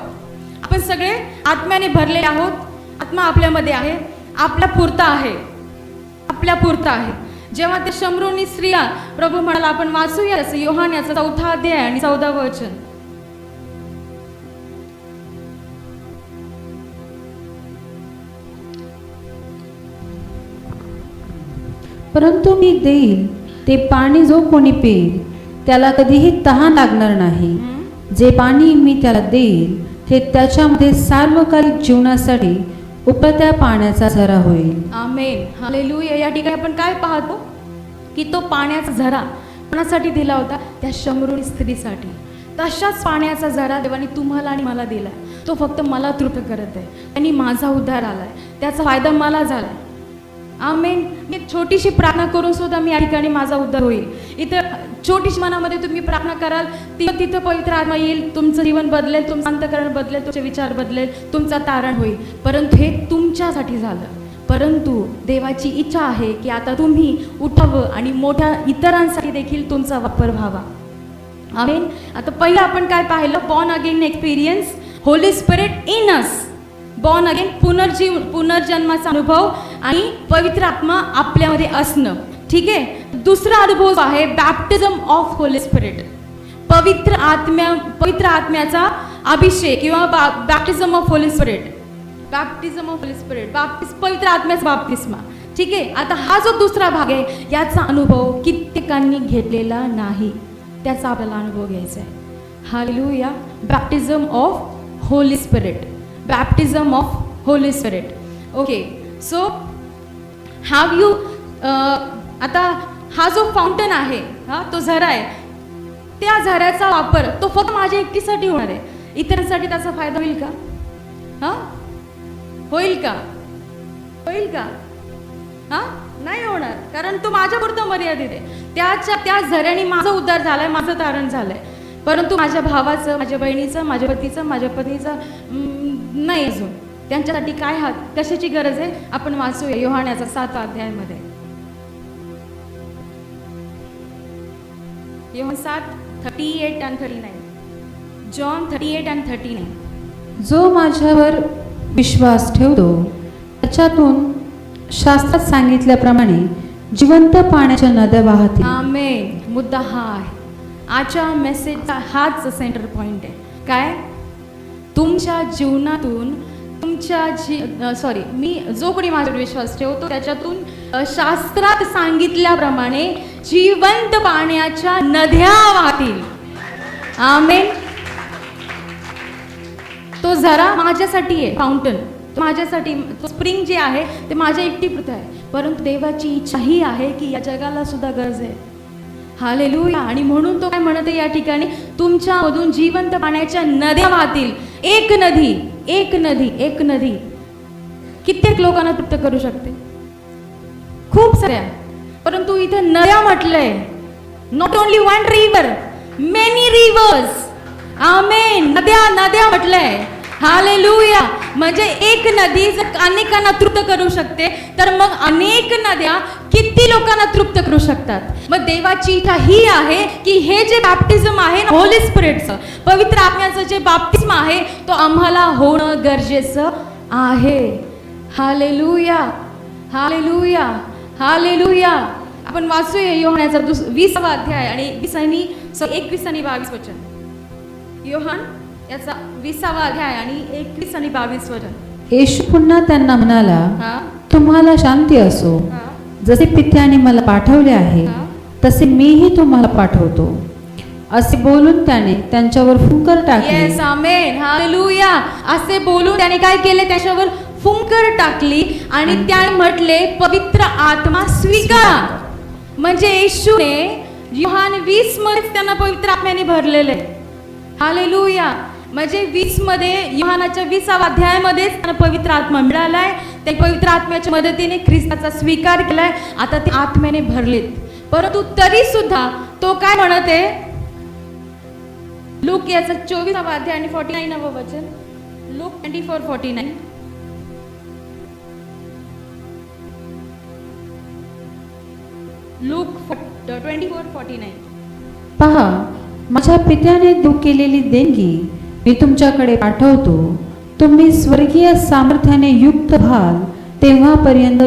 आपण सगळे आत्म्याने भरले आहोत. आत्मा आपल्यामध्ये आहे, आपल्या पुरता आहे, आपल्या पुरता आहे. जेव्हा ते शमरोनी स्त्रिया प्रभू म्हणाला, आपण वाचूया असं योहानाचा 4 अध्याय आणि 14 वचन. परंतु मी देईल ते पाणी जो कोणी पिईल त्याला कधीही तहान लागणार नाही. जे पाणी मी त्याला देईल ते त्याच्यामध्ये सार्वकालिक जीवनासाठी उकळत्या पाण्याचा झरा होईल. आमेन. हालेलुया. या ठिकाणी आपण काय पाहतो की तो पाण्याचा झरा कोणासाठी दिला होता? त्या शमरोनी स्त्रीसाठी. तशाच पाण्याचा झरा देवाने तुम्हाला आणि मला दिला. तो फक्त मला तृप्त करत आहे, आणि माझा उद्धार आलाय, त्याचा फायदा मला झालाय. आमेन. मी छोटीशी प्रार्थना करून सुद्धा मी या ठिकाणी माझा उद्धार होईल. इथं छोटीशी मनामध्ये तुम्ही प्रार्थना कराल, तिथं पवित्र आत्मा येईल, तुमचं जीवन बदलेल, तुमचं अंतःकरण बदलेल, तुमचे विचार बदलेल, तुमचा तारण होईल. परंतु हे तुमच्यासाठी झालं. परंतु देवाची इच्छा आहे की आता तुम्ही उठावं आणि मोठ्या इतरांसाठी देखील तुमचा वापर व्हावा. आमेन. आता पहिलं आपण काय पाहिलं? Born again experience, Holy spirit in us. Born again पुनर्जन्माचा अनुभव आणि पवित्र आत्मा आपल्यामध्ये असणं. ठीक आहे. दुसरा अनुभव आहे बॅप्टिझम ऑफ होली स्पिरिट. पवित्र आत्म्याचा अभिषेक किंवा baptism of Holy Spirit. Baptism of Holy Spirit, पवित्र आत्म्याचा बाप्तिस्मा. ठीक आहे. आता हा जो दुसरा भाग आहे याचा अनुभव कित्येकांनी घेतलेला नाही, त्याचा आपल्याला अनुभव घ्यायचा आहे. Hallelujah. Baptism of Holy Spirit, baptism of Holy Spirit. Okay. So have you आता हा जो फाउंटन आहे, हा तो झरा आहे, त्या झऱ्याचा वापर तो फक्त माझ्या एकटीसाठी होणार आहे. इतरांसाठी त्याचा फायदा होईल का? हा, होईल का? होईल का? हा, नाही होणार. कारण तो माझ्यापुरतं मर्यादित आहे. त्या झऱ्याने माझा उद्धार झालाय, माझं तारण झालंय. परंतु माझ्या भावाचं, माझ्या बहिणीचं, माझ्या पतीचं, माझ्या पत्नीचं नाही अजून. त्यांच्यासाठी काय कशाची गरज आहे आपण वाचूया योहानाच्या 7 अध्यायामध्ये. योहान 7:38 and 39. John 38 and 39. जो माझ्यावर विश्वास ठेवतो त्याच्यातून शास्त्रात सांगितल्याप्रमाणे जिवंत पाण्याच्या नद्या वाहतील. आमेन. मुद्दा हा आहे आजच्या मेसेजचा, हाच सेंटर पॉइंट आहे. काय? तुमच्या जीवनातून मी जो कोणी माझ्यावर विश्वास ठेवतो त्याच्यातून शास्त्रात सांगितल्याप्रमाणे जिवंत पाण्याच्या नद्या वाहतील. आमेन. तो झरा माझ्यासाठी आहे, फाउंटन माझ्यासाठी, तो स्प्रिंग जे आहे ते माझ्या एकटीपुरतं आहे. परंतु देवाची इच्छा ही आहे की या जगाला सुद्धा गरज आहे. हालेलुया. आणि म्हणून तो काय म्हणत आहे या ठिकाणी, तुमच्यामधून जिवंत पाण्याच्या नद्या वाहतील. एक नदी, एक नदी, एक नदी कित्येक लोकांना तृप्त करू शकते, खूप साऱ्या. परंतु इथं नद्या म्हटलंय. Not only one river, many rivers. Amen. नद्या नद्या म्हटलंय. हालेलुया. म्हणजे एक नदी जर अनेकांना तृप्त करू शकते तर मग अनेक नद्या किती लोकांना तृप्त करू शकतात. मग देवाची इच्छा ही आहे की हे जे बॅप्टिझम आहे ना, होली स्पिरिटचं, पवित्र आत्म्याचं जे बाप्तिस्मा आहे तो आम्हाला होणं गरजेचं आहे. Hallelujah, hallelujah, hallelujah. आपण वाचूया योहानाचा 20वा अध्याय आणि 21 आणि 22 वचन. योहान याचा 20वा अध्याय आणि 21 आणि 22 वचन. येशू पुन्हा त्यांना म्हणाला, तुम्हाला शांती असो. जसे पित्याने मला पाठवले आहे तसे मीही तुम्हाला पाठवतो. असे बोलून त्याने त्यांच्यावर फुंकर टाकली. येस, आमेन, हालेलुया. असे बोलून त्याने काय केले? त्याच्यावर फुंकर टाकली आणि त्याने म्हटले, पवित्र आत्मा स्वीकारा. म्हणजे येशूने योहान 20 मध्ये त्यांना पवित्र आत्म्याने भरलेले. हालेलुया. म्हणजे 20 मध्ये, योहानाच्या 20व्या अध्यायामध्येच त्यांना पवित्र आत्मा मिळालाय. त्या पवित्र आत्म्याच्या मदतीने ख्रिस्ताचा स्वीकार केलाय. आता ते आत्म्याने भरलेत. परंतु तरी सुद्धा तो काय म्हणत आहे? लूक याचा 24वा अध्याय आणि 49व वचन. लूक 24:49. लूक 24:49. पहा, माझ्या पित्याने देऊ केलेली देणगी मी तुमच्याकडे पाठवतो. तुम्ही स्वर्गीय सामर्थ्याने युक्त व्हाल तेव्हापर्यंत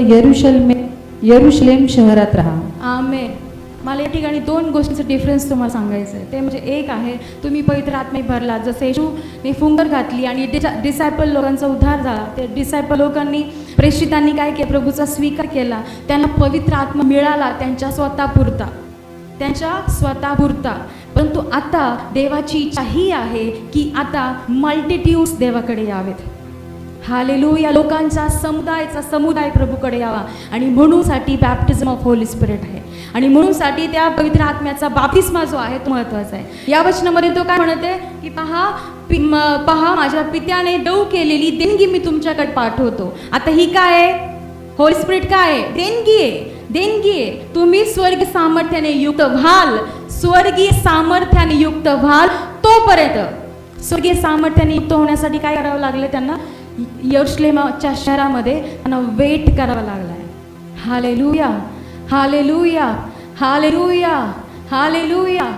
यरुशलेम शहरात राहा. आमेन. मला या ठिकाणी 2 गोष्टींचा डिफरन्स तुम्हाला सांगायचं आहे. ते म्हणजे एक आहे, तुम्ही पवित्र आत्म्याने भरला. जसे येशूने फुंकर घातली आणि डिसायपल लोकांचा उद्धार झाला. ते डिसायपल लोकांनी, प्रेषितांनी काय केलं? प्रभूचा स्वीकार केला. त्यांना पवित्र आत्मा मिळाला त्यांच्या स्वतःपुरता. परंतु आता देवाची इच्छा ही आहे की आता मल्टिट्यूड्स देवाकडे यावेत. हालेलुया. लोकांचा समुदाय प्रभूकडे यावा. आणि म्हणूनसाठी बॅप्टिझम ऑफ होली स्पिरिट आहे. आणि म्हणूनसाठी त्या पवित्र आत्म्याचा बाप्तिस्मा जो आहे तो महत्त्वाचा आहे. या वचनामध्ये तो काय म्हणते की पहा माझ्या पित्याने देऊ केलेली देणगी मी तुमच्याकडे पाठवतो. आता ही काय आहे? होली स्पिरिट काय आहे? देणगी आहे, देणगी आहे. तुम्ही स्वर्गीय सामर्थ्याने युक्त व्हाल, स्वर्गीय सामर्थ्याने युक्त व्हाल. तोपर्यंत स्वर्गीय सामर्थ्याने युक्त होण्यासाठी काय करावं लागलं त्यांना? यरुशलेमच्या शहरामध्ये त्यांना वेट करावा लागलाय. Hallelujah, hallelujah, hallelujah, hallelujah.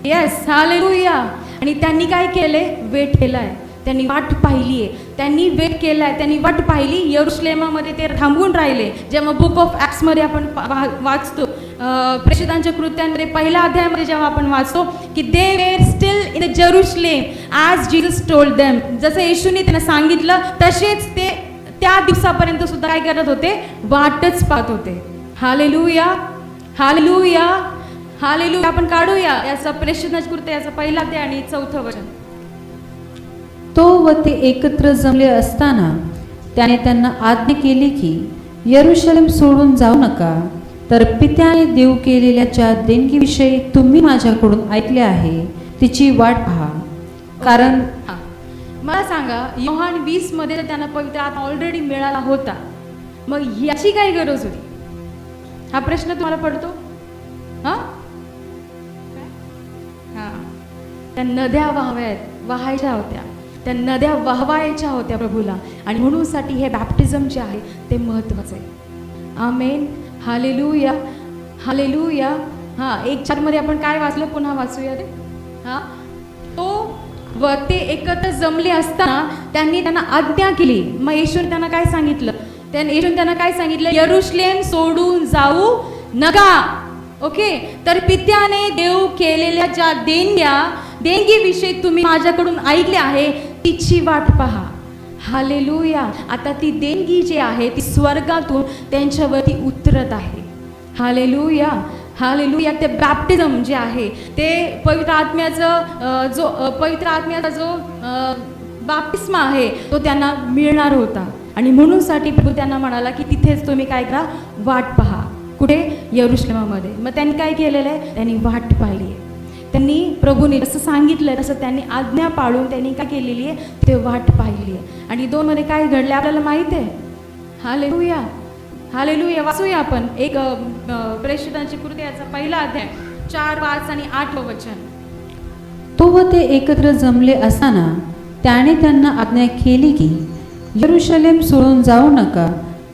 Yes, hallelujah. आणि त्यांनी काय केले? वेट केलाय, त्यांनी वाट पाहिली आहे, त्यांनी वेट केलाय, त्यांनी वाट पाहिली. यरुशलेमामध्ये ते थांबून राहिले. जेव्हा बुक ऑफ ॲक्ट्समध्ये आपण वाचतो, प्रेषितांच्या कृत्यांमध्ये पहिल्या अध्यायामध्ये जेव्हा आपण वाचतो की they were still in the Jerusalem as Jesus told them. जसं येशूने त्यांना सांगितलं तसेच ते त्या दिवसापर्यंत सुद्धा काय करत होते? वाटच पाहत होते. Hallelujah, hallelujah, hallelujah. आपण काढूया याचा प्रेषितांच्या कृत्य याचा पहिला अध्याय आणि 4 वचन. तो व ते एकत्र जमले असताना त्याने त्यांना आज्ञा केली की यरुशलेम सोडून जाऊ नका, तर पित्याने देऊ केलेल्या ज्या देणगीविषयी तुम्ही माझ्याकडून ऐकले आहे तिची वाट पहा. कारण मला सांगा, योहान 20 मध्ये त्यांना पवित्र आत्मा ऑलरेडी मिळाला होता, मग याची काय गरज होती? हा प्रश्न तुम्हाला पडतो? हा, त्या नद्या वाहायच्या होत्या, त्या नद्या वाहवायच्या होत्या प्रभूला, आणि म्हणून साठी हे बॅप्टिझम जे आहे ते महत्वाचं आहे. Amen, hallelujah, hallelujah. हा, 1:4 मध्ये आपण काय वाचलं? पुन्हा वाचूया रे. हा, तो व ते एकत्र जमले असताना त्यांनी त्यांना आज्ञा केली. मग येशूने त्यांना काय सांगितलं? येशूने त्यांना काय सांगितलं? यरुशलेम सोडून जाऊ नका. ओके, तर पित्याने देऊ केलेल्या ज्या देणगीविषयी तुम्ही माझ्याकडून ऐकले आहे तिची वाट पहा. हालेलुया. आता ती देणगी जी आहे ती स्वर्गातून त्यांच्यावरती उतरत आहे. Hallelujah, hallelujah. ते बॅप्टिझम जे आहे ते पवित्र आत्म्याचा जो बाप्तिस्मा आहे तो त्यांना मिळणार होता, आणि म्हणून साठी प्रभू त्यांना म्हणाला की तिथेच तुम्ही काय करा? वाट पहा. कुठे? यरुशलेमामध्ये. मग त्यांनी काय केलेलं आहे? त्यांनी वाट पाहिली आहे. त्यांनी प्रभूने जसं सांगितलं तसं त्यांनी आज्ञा पाळून त्यांनी काय केलेली आहे? ते वाट पाहिली आहे. आणि 2 मध्ये काय घडले आपल्याला माहित आहे. Hallelujah, hallelujah. वाचूया आपण एक प्रेषितांची कृती याचा पहिला अध्याय 4, 5 आणि 8 वचन. तो व ते एकत्र जमले असताना त्याने त्यांना आज्ञा केली की यरुशलेम सोडून जाऊ नका,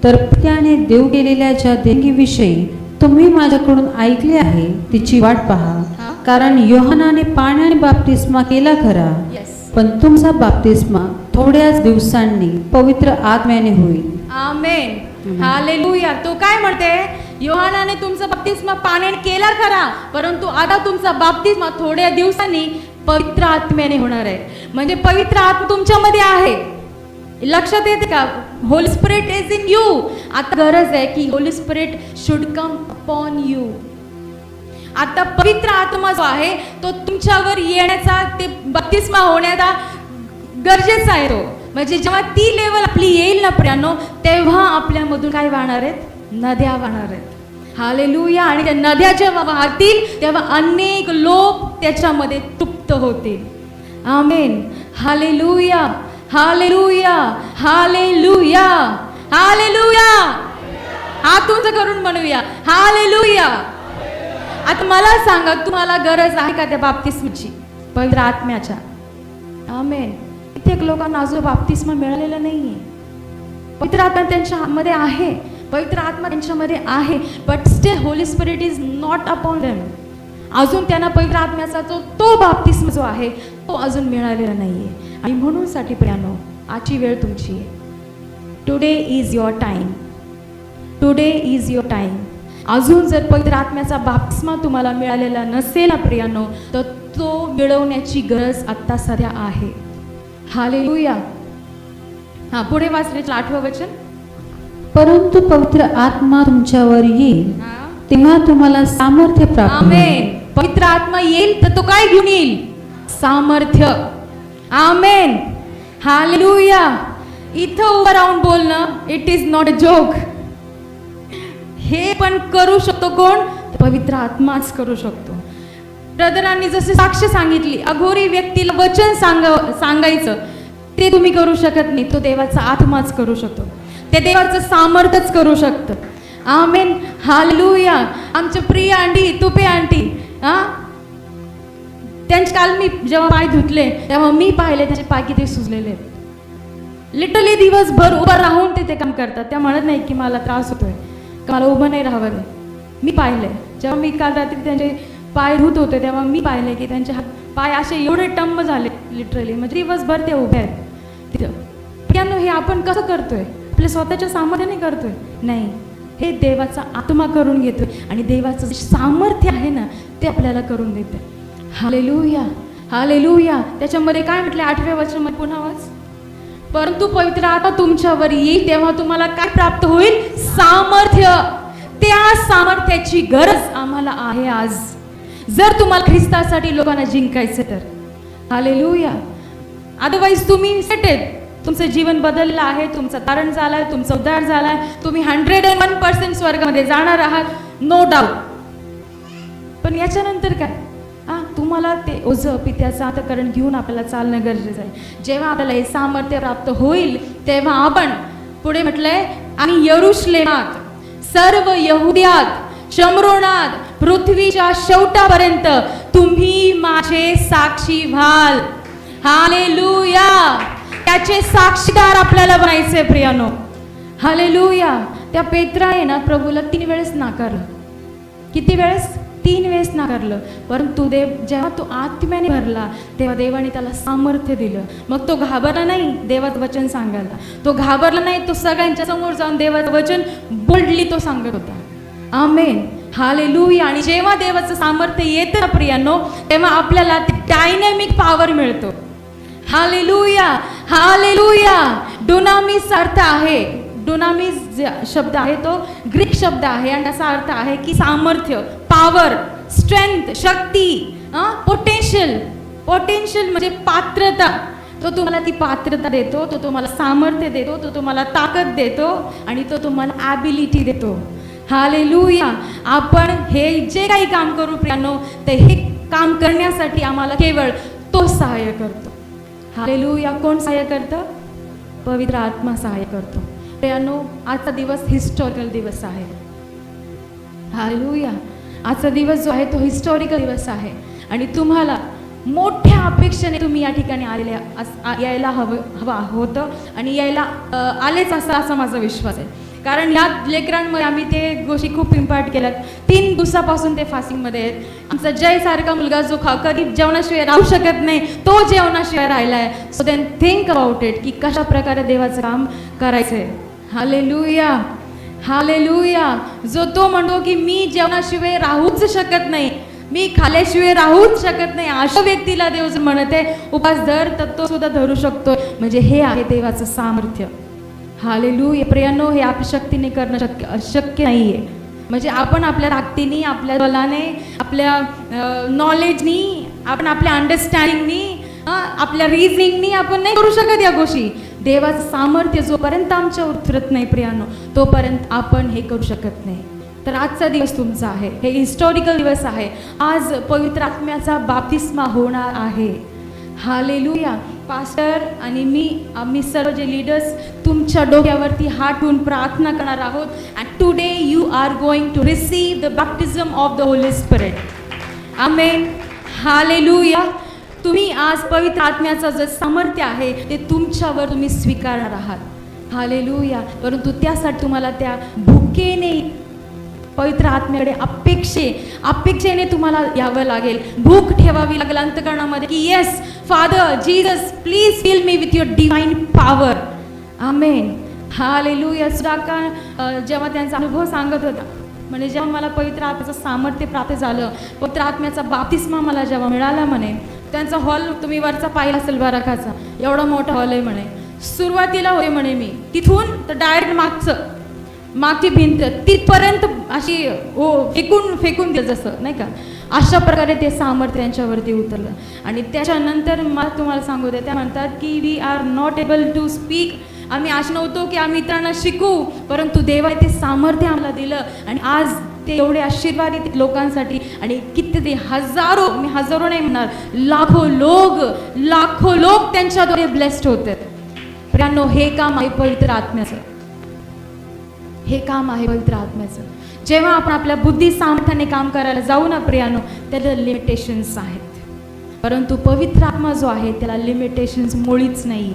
तर त्याने देऊ केलेल्या ज्या देणगीविषयी तुम्ही माझ्याकडून ऐकले आहे तिची वाट पहा. कारण योहानाने पाण्याने बाप्तिस्मा केला खरा, पण तुमचा बाप्तिस्मा थोड्याच दिवसांनी पवित्र आत्म्याने होईल. आमेन, हालेलुया. तो काय म्हणते? योहानाने तुमचा बाप्तिस्मा पाण्याने केला खरा, परंतु आता तुमचा बाप्तिस्मा थोड्या दिवसांनी पवित्र आत्म्याने होणार आहे. म्हणजे पवित्र आत्मा तुमच्यामध्ये आहे. लक्षात येते का? Holy spirit is in you. आता गरज आहे की Holy spirit should come upon you. आता पवित्र आत्मा जो आहे तो तुमच्यावर येण्याचा, ते बप्तिस्मा होण्याचा गरजेचा आहे तो. म्हणजे जेव्हा ती लेवल आपली येईल ना प्रियांनो, तेव्हा आपल्यामधून काय वाहणार आहेत? नद्या वाहणार आहेत. हालेलुया. आणि त्या नद्या जेव्हा वाहतील तेव्हा अनेक लोक त्याच्यामध्ये तृप्त होतील. आमेन, हालेलुया, हालेलुया, हालेलुया, हालेलुया. हात तुमचं करून म्हणूया हालेलुया. आता मला सांगा, तुम्हाला गरज आहे का त्या बाप्तिस्माची, पवित्र आत्म्याच्या? आमेन. कित्येक लोकांना अजून बाप्तिस्मा मिळालेला नाहीये. पवित्र आत्मा त्यांच्यामध्ये आहे, पवित्र आत्मा त्यांच्यामध्ये आहे, but still Holy spirit is not upon them. अजून त्यांना पवित्र आत्म्याचा तो बाप्तिस्मा जो आहे तो अजून मिळालेला नाहीये. आणि म्हणून साठी प्रियांनो, आजची वेळ तुमची आहे. Today is your time, today is your time. अजून जर पवित्र आत्म्याचा बाप्तिस्मा तुम्हाला मिळालेला नसेल प्रियांनो, तर तो मिळवण्याची गरज आत्ता सध्या आहे. हालेलुया. हा, पुढे वाचले 8 वचन. परंतु पवित्र आत्मा तुमच्यावर येईल तेव्हा तुम्हाला सामर्थ्य प्राप्त होईल. आमेन. पवित्र आत्मा येईल तर तो काय घेऊन येईल? सामर्थ्य. आमेन, हालेलुया. इथं उभं राहून बोलणं, it is not a joke. हे पण करू शकतो कोण? पवित्र आत्माच करू शकतो. ब्रदरांनी जसे साक्ष सांगितली, अघोरी व्यक्तीला वचन सांगायचं ते तुम्ही करू शकत नाही, तो देवाचा आत्माच करू शकतो. ते देवाचं सामर्थ्यच करू शकतं. आमेन, हालेलुया. आमच्या प्रिय आंटी, तुपे आंटी, त्यांचे काल मी जेव्हा पाय धुतले तेव्हा मी पाहिले त्याचे पाय किती सुजलेले आहेत. लिटरली दिवसभर उभं राहून ते काम करतात. त्या म्हणत नाही की मला त्रास होतोय, का मला उभं नाही राहावं. मी पाहिले जेव्हा मी काल रात्री त्यांचे पाय धुत होते तेव्हा मी पाहिले की त्यांचे पाय असे एवढे टम्म झाले लिटरली, म्हणजे दिवसभर ते उभे आहेत तिथं. त्यानं हे आपण कसं करतोय? आपल्या स्वतःच्या सामर्थ्याने करतोय? नाही, हे देवाचा आत्मा करून घेतोय आणि देवाचं जे सामर्थ्य आहे ना ते आपल्याला करून देते. Hallelujah, hallelujah. त्याच्यामध्ये काय म्हटलं 8व्या वचनामध्ये पुन्हा वाच. परंतु पवित्र आत्मा तुमच्यावर येईल तेव्हा तुम्हाला काय प्राप्त होईल? सामर्थ्य. त्या सामर्थ्याची गरज आम्हाला आहे आज, जर तुम्हाला ख्रिस्तासाठी लोकांना जिंकायचं तर. हालेलुया. अदरवाईज तुम्ही सेट आहेत, तुमचं जीवन बदललं आहे, तुमचं तारण झालंय, तुमचा उद्धार झालाय, तुम्ही 101% स्वर्गामध्ये जाणार आहात, नो डाऊट. पण याच्यानंतर काय? तुम्हाला ते ओझं पित्याचं अंतःकरण घेऊन आपल्याला चालणं गरजेचं आहे. जेव्हा आपल्याला हे सामर्थ्य प्राप्त होईल तेव्हा आपण पुढे म्हटलंय, आणि यरूशलेमात, सर्व यहुद्यात, शमरोनात, पृथ्वीच्या शेवटापर्यंत तुम्ही माझे साक्षी व्हाल. हालेलुया. त्याचे साक्षीदार आपल्याला बनायचे प्रियानो. हालेलुया. त्या पेत्राने ना प्रभूला 3 वेळेस नाकारलं. किती वेळेस? 3 वेळेस नाकारलं. परंतु जेव्हा तो आत्म्याने भरला तेव्हा देवाने त्याला सामर्थ्य दिलं. मग तो घाबरला नाही देवाचं वचन सांगायला, तो घाबरला नाही, तो सगळ्यांच्या समोर जाऊन देवाचं वचन बोल्डली तो सांगत होता. Amen, hallelujah. आणि जेव्हा देवाचं सामर्थ्य येतं प्रियांनो तेव्हा आपल्याला डायनॅमिक पॉवर मिळतो. Hallelujah, hallelujah. डुनामिस अर्थ आहे, डुनामिस शब्द आहे तो ग्रीक शब्द आहे आणि त्याचा अर्थ आहे की सामर्थ्य, पॉवर, स्ट्रेंथ, शक्ती, पोटेन्शियल. पोटेन्शियल म्हणजे पात्रता. तो तुम्हाला ती पात्रता देतो, तो तुम्हाला सामर्थ्य देतो, तो तुम्हाला ताकद देतो आणि तो तुम्हाला ॲबिलिटी देतो. हालेलुया. आपण हे जे काही काम करू प्रियांनो ते हे काम करण्यासाठी आम्हाला केवळ तो सहाय्य करतो. हालेलुया. कोण सहाय्य करतं? पवित्र आत्मा सहाय्य करतो. प्रियांनो, आजचा दिवस हिस्टॉरिकल दिवस आहे. हालेलुया. आजचा दिवस जो आहे तो हिस्टॉरिकल दिवस आहे आणि तुम्हाला मोठ्या अपेक्षेने तुम्ही या ठिकाणी यायला हवा होतं आणि यायला आलेच असा माझा विश्वास आहे. कारण ह्या लेकरांमध्ये आम्ही ते गोष्टी खूप इम्पॅक्ट केल्यात. 3 दिवसापासून ते फास्टिंगमध्ये आहेत. आमचा जय सारखा मुलगा जो कधी जेवणाशिवाय राहू शकत नाही तो जेवणाशिवाय राहिला आहे. So then think about it की कशा प्रकारे देवाचं काम करायचं आहे. Hallelujah, hallelujah. जो तो म्हणतो की मी जेवणाशिवाय राहूच शकत नाही, मी खाल्याशिवाय राहूच शकत नाही, अशा व्यक्तीला देव जर म्हणते उपास धर तर तो सुद्धा धरू शकतो. म्हणजे हे आहे देवाचं सामर्थ्य. हालेलुया. प्रियांनो, हे आपल्या शक्तीने करणं शक्य नाही आहे. म्हणजे आपण आपल्या ताकदीने, आपल्या बलाने, आपल्या नॉलेजनी, आपण आपल्या अंडरस्टँडिंगनी, आपल्या रिझनिंगनी आपण नाही करू शकत या गोष्टी. देवाचं सामर्थ्य जोपर्यंत आमच्यावर उतरत नाही प्रियांनो तोपर्यंत आपण हे करू शकत नाही. तर आजचा दिवस तुमचा आहे, हे हिस्टॉरिकल दिवस आहे. आज पवित्र आत्म्याचा बाप्तिस्मा होणार आहे. हालेलुया. पास्टर आणि आम्ही सर्व जे लीडर्स तुमच्या डोक्यावरती हात ठेवून प्रार्थना करणार आहोत. And today you are going to receive the baptism of the holy spirit. Amen, hallelujah. तुम्ही आज पवित्र आत्म्याचं जे सामर्थ्य आहे ते तुमच्यावर तुम्ही स्वीकारणार आहात. हालेलुया. परंतु त्यासाठी तुम्हाला त्या भुकेने पवित्र आत्म्याकडे अपेक्षेने तुम्हाला यावं लागेल. भूक ठेवावी लागेल अंतःकरणामध्ये की yes father Jesus please fill me with your divine power. Amen, hallelujah. Sudhakar जेव्हा त्यांचा अनुभव सांगत होता म्हणजे जेव्हा मला पवित्र आत्म्याचं सामर्थ्य प्राप्त झालं, पवित्र आत्म्याचा बाप्तिस्मा मला जेव्हा मिळाला म्हणे, त्यांचा हॉल तुम्ही वरचा पाहिला असेल बराकाचा, एवढा मोठा हॉल आहे म्हणे. सुरुवातीला होते म्हणे मी तिथून तर डायरेक्ट मागची भिंत तिथपर्यंत अशी फेकून दिलं जसं नाही का, अशा प्रकारे ते सामर्थ्य त्यांच्यावरती उतरलं. आणि त्याच्यानंतर मला तुम्हाला सांगू दे, त्या म्हणतात की we are not able to speak. आम्ही असं नव्हतो की आम्ही इतरांना शिकू, परंतु देवाने ते सामर्थ्य आम्हाला दिलं आणि आज ते एवढे आशीर्वादित लोकांसाठी आणि किती हजारो, मी हजारो नाही म्हणणार, लाखो लोक त्यांच्याद्वारे ब्लेस्ड होतात. प्रियांनो, हे काम आहे पवित्र आत्म्याचं. हे काम आहे पवित्र आत्म्याचं. जेव्हा आपण आपल्या बुद्धी सामर्थ्याने काम करायला जाऊ ना प्रियानो, त्याला लिमिटेशन्स आहेत. परंतु पवित्र आत्मा जो आहे त्याला लिमिटेशन्स मुळीच नाहीत.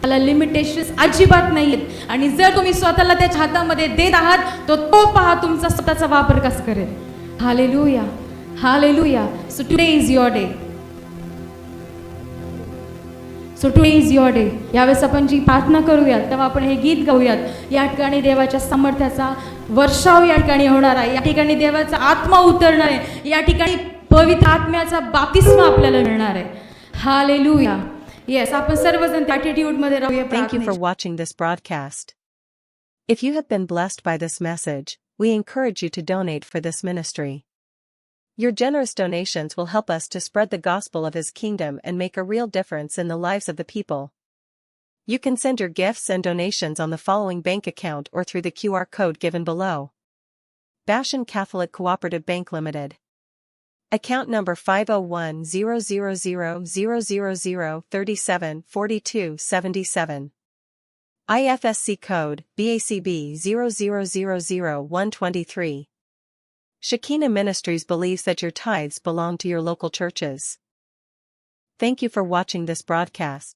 त्याला लिमिटेशन्स अजिबात नाहीत. आणि जर तुम्ही स्वतःला त्याच्या हातामध्ये देत आहात तर तो पहा तुमचा स्वतःचा वापर कसा करेल. Hallelujah, hallelujah. So today is your day. So today is your day. यावेळेस आपण जी प्रार्थना करूयात तेव्हा आपण हे गीत गाऊयात. या ठिकाणी देवाच्या सामर्थ्याचा वर्षाव या ठिकाणी होणार आहे. या ठिकाणी देवाचा आत्मा उतरणार आहे. या ठिकाणी पवित्र आत्म्याचा बाप्तिस्मा आपल्याला मिळणार आहे. हालेलुया. येस, आपण सर्वजण त्या ॲटिट्यूडमध्ये राहूया. Thank you for watching this broadcast. If you have been blessed by this message, we encourage you to donate for this ministry. Your generous donations will help us to spread the gospel of His kingdom and make a real difference in the lives of the people. You can send your gifts and donations on the following bank account or through the QR code given below. Bashan Catholic Cooperative Bank Limited. Account number 5010000374277. IFSC code BACB 0000123. Shekinah Ministries believes that your tithes belong to your local churches. Thank you for watching this broadcast.